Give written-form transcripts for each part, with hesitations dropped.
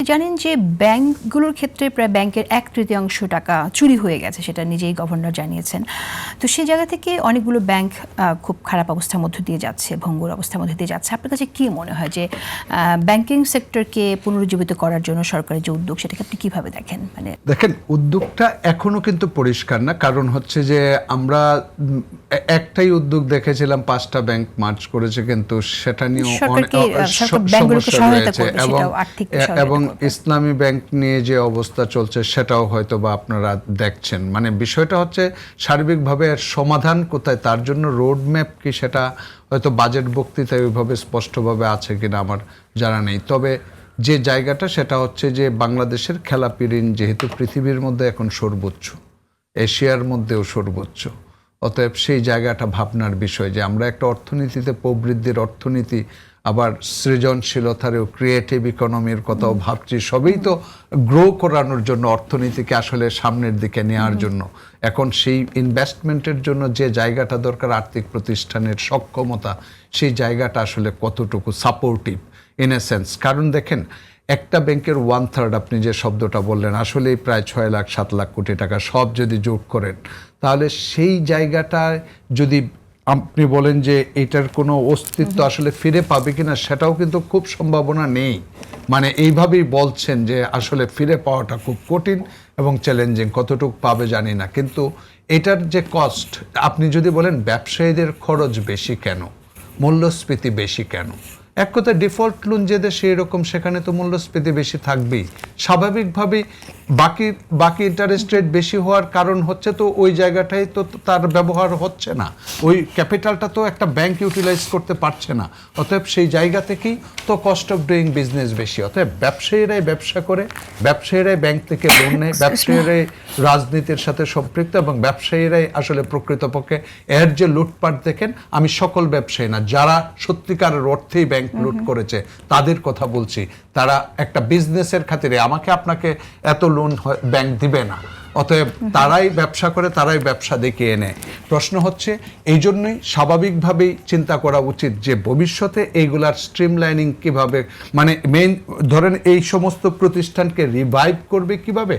জানেন যে ব্যাংকগুলোর ক্ষেত্রে প্রায় ব্যাংকের 1/3 টাকা চুরি হয়ে গেছে, সেটা নিজেই গভর্নর জানিয়েছেন। তো সেই জায়গা থেকে অনেকগুলো ব্যাংক খুব খারাপ অবস্থার মধ্য দিয়ে যাচ্ছে, ভঙ্গুর অবস্থার মধ্যে দিয়ে যাচ্ছে। আপনার কাছে কি মনে হয় যে ব্যাংকিং সেক্টরকে পুনরুজ্জীবিত করার জন্য সরকারের যে উদ্যোগ, সেটাকে আপনি কিভাবে দেখেন? মানে দেখেন, উদ্যোগটা এখনো কিন্তু পরিষ্কার না। কারণ হচ্ছে যে আমরা একটাই উদ্যোগ দেখেছিলাম, 5টা ব্যাংক মার্জ করেছে, কিন্তু সেটা নিয়েও অনেক সমস্যা রয়েছে এবং ইসলামী ব্যাংক নিয়ে যে অবস্থা চলছে সেটাও হয়তো বা আপনারা দেখছেন। মানে বিষয়টা হচ্ছে সার্বিকভাবে এর সমাধান কোথায়, তার জন্য রোড ম্যাপ কি সেটা হয়তো বাজেট বক্তৃতায় ওইভাবে স্পষ্টভাবে আছে কিনা আমার জানা নেই। তবে যে জায়গাটা সেটা হচ্ছে যে বাংলাদেশের খেলাপি ঋণ যেহেতু পৃথিবীর মধ্যে এখন সর্বোচ্চ, এশিয়ার মধ্যেও সর্বোচ্চ, অতএব সেই জায়গাটা ভাবনার বিষয় যে আমরা একটা অর্থনীতিতে প্রবৃদ্ধির অর্থনীতি, আবার সৃজনশীলতারও ক্রিয়েটিভ ইকোনমির কথাও ভাবছি। সবই তো গ্রো করানোর জন্য, অর্থনীতিকে আসলে সামনের দিকে নেওয়ার জন্য। এখন সেই ইনভেস্টমেন্টের জন্য যে জায়গাটা দরকার, আর্থিক প্রতিষ্ঠানের সক্ষমতা, সেই জায়গাটা আসলে কতটুকু সাপোর্টিভ ইন এ সেন্স। কারণ দেখেন, একটা ব্যাংকের 1/3, আপনি যে শব্দটা বললেন, আসলেই প্রায় 6 লাখ 7 লাখ কোটি টাকা সব যদি যোগ করেন, তাহলে সেই জায়গাটায় যদি আপনি বলেন যে এটার কোনো অস্তিত্ব আসলে ফিরে পাবে কিনা, সেটাও কিন্তু খুব সম্ভাবনা নেই। মানে এইভাবেই বলছেন যে আসলে ফিরে পাওয়াটা খুব কঠিন এবং চ্যালেঞ্জিং, কতটুকু পাবে জানি না। কিন্তু এটার যে কস্ট, আপনি যদি বলেন ব্যবসায়ীদের খরচ বেশি কেন, মূল্যস্ফীতি বেশি কেন, এক কথা ডিফল্ট লোন যে দেশে এরকম, সেখানে তো মূল্যস্ফীতি বেশি থাকবেই স্বাভাবিকভাবেই। বাকি ইন্টারেস্ট রেট বেশি হওয়ার কারণ হচ্ছে তো ওই জায়গাটাই তো তার ব্যবহার হচ্ছে না, ওই ক্যাপিটালটা তো একটা ব্যাংক ইউটিলাইজ করতে পারছে না। অতএব সেই জায়গা থেকেই তো কস্ট অফ ডুইং বিজনেস বেশি। অতএব ব্যবসায়ীরাই ব্যবসা করে, ব্যবসায়ীরাই ব্যাংক থেকে লোন নেয়, ব্যবসায়ীরাই রাজনীতির সাথে সম্পৃক্ত, এবং ব্যবসায়ীরাই আসলে প্রকৃতপক্ষে এর যে লুটপাট দেখেন, আমি সকল ব্যবসায়ী না, যারা সত্যিকারের অর্থেই ব্যাংক লুট করেছে তাদের কথা বলছি। তারা একটা বিজনেসের খাতিরে আমাকে আপনাকে এত লোন ব্যাংক দিবে না, অতএব তারাই ব্যবসা করে, তারাই ব্যবসা দেখিয়ে নেয়। প্রশ্ন হচ্ছে, এই জন্যই স্বাভাবিকভাবেই চিন্তা করা উচিত যে ভবিষ্যতে এইগুলার স্ট্রিমলাইনিং কিভাবে, মানে মেইন ধরেন এই সমস্ত প্রতিষ্ঠানকে রিভাইভ করবে কিভাবে।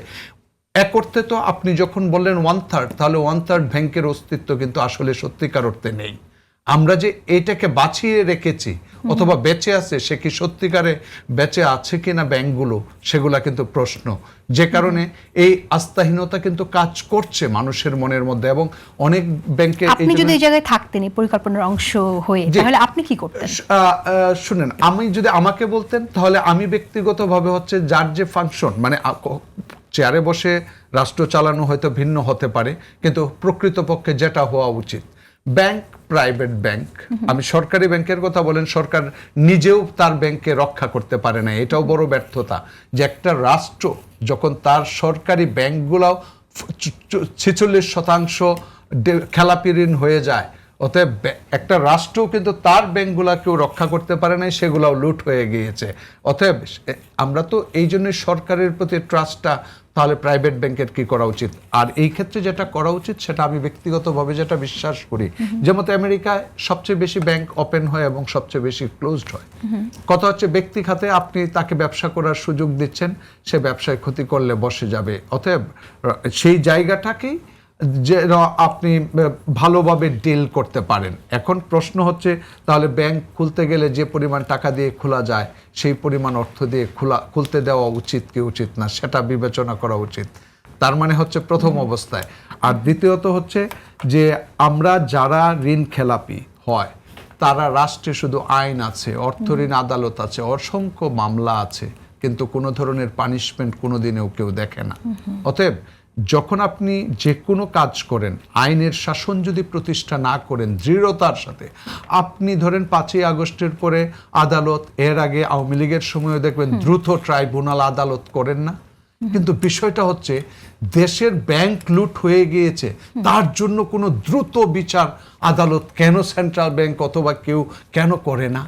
এক অর্থে তো আপনি যখন বললেন 1/3, তাহলে 1/3 ব্যাংকের অস্তিত্ব কিন্তু আসলে সত্যিকার অর্থে নেই। আমরা যে এটাকে বাঁচিয়ে রেখেছি অথবা বেঁচে আছে, সে কি সত্যিকারে বেঁচে আছে কিনা ব্যাংকগুলো, সেগুলা কিন্তু প্রশ্ন। যে কারণে এই আস্থাহীনতা কিন্তু কাজ করছে মানুষের মনের মধ্যে, এবং অনেক ব্যাংকে। আপনি যদি এই জায়গায় থাকতেন, এই পরিকল্পনার অংশ হয়ে, তাহলে আপনি কি করতেন? শুনেন, আমি যদি আমাকে বলতেন, তাহলে আমি ব্যক্তিগতভাবে হচ্ছে যার যে ফাংশন, মানে চেয়ারে বসে রাষ্ট্র চালানো হয়তো ভিন্ন হতে পারে, কিন্তু প্রকৃতপক্ষে যেটা হওয়া উচিত, ব্যাংক, প্রাইভেট ব্যাংক, আমি সরকারি ব্যাংকের কথা বলেন, সরকার নিজেও তার ব্যাংককে রক্ষা করতে পারে না, এটাও বড় ব্যর্থতা। যে একটা রাষ্ট্র যখন তার সরকারি ব্যাংকগুলাও 46% খেলাপি ঋণ হয়ে যায়, অতএব একটা রাষ্ট্র কিন্তু তার ব্যাংকগুলাকেও রক্ষা করতে পারে না, সেগুলাও লুট হয়ে গিয়েছে। অতএব আমরা তো এই জন্যই সরকারের প্রতি ট্রাস্টটা, তাহলে প্রাইভেট ব্যাংকের কি করা উচিত। আর এই ক্ষেত্রে যেটা করা উচিত, সেটা আমি ব্যক্তিগতভাবে যেটা বিশ্বাস করি, যেমন আমেরিকায় সবচেয়ে বেশি ব্যাংক ওপেন হয় এবং সবচেয়ে বেশি ক্লোজড হয়। কথা হচ্ছে ব্যক্তি খাতে আপনি তাকে ব্যবসা করার সুযোগ দিচ্ছেন, সে ব্যবসায় ক্ষতি করলে বসে যাবে। অতএব সেই জায়গাটাকেই যে আপনি ভালোভাবে ডিল করতে পারেন। এখন প্রশ্ন হচ্ছে, তাহলে ব্যাংক খুলতে গেলে যে পরিমাণ টাকা দিয়ে খোলা যায়, সেই পরিমাণ অর্থ দিয়ে খুলতে দেওয়া উচিত কি উচিত না, সেটা বিবেচনা করা উচিত। তার মানে হচ্ছে প্রথম অবস্থায়। আর দ্বিতীয়ত হচ্ছে যে আমরা যারা ঋণ খেলাপি হয়, তারা রাষ্ট্রে শুধু আইন আছে, অর্থ ঋণ আদালত আছে, অসংখ্য মামলা আছে, কিন্তু কোনো ধরনের পানিশমেন্ট কোনোদিনেও কেউ দেখে না। অতএব যখন আপনি যে কোনো কাজ করেন, আইনের শাসন যদি প্রতিষ্ঠা না করেন দৃঢ়তার সাথে, আপনি ধরেন 5ই আগস্টের পরে আদালত, এর আগে আওয়ামী লীগের সময়ও দেখবেন দ্রুত ট্রাইব্যুনাল আদালত করেন না। কিন্তু বিষয়টা হচ্ছে, দেশের ব্যাংক লুট হয়ে গিয়েছে, তার জন্য কোনো দ্রুত বিচার আদালত কেন সেন্ট্রাল ব্যাংক অথবা কেউ কেন করে না?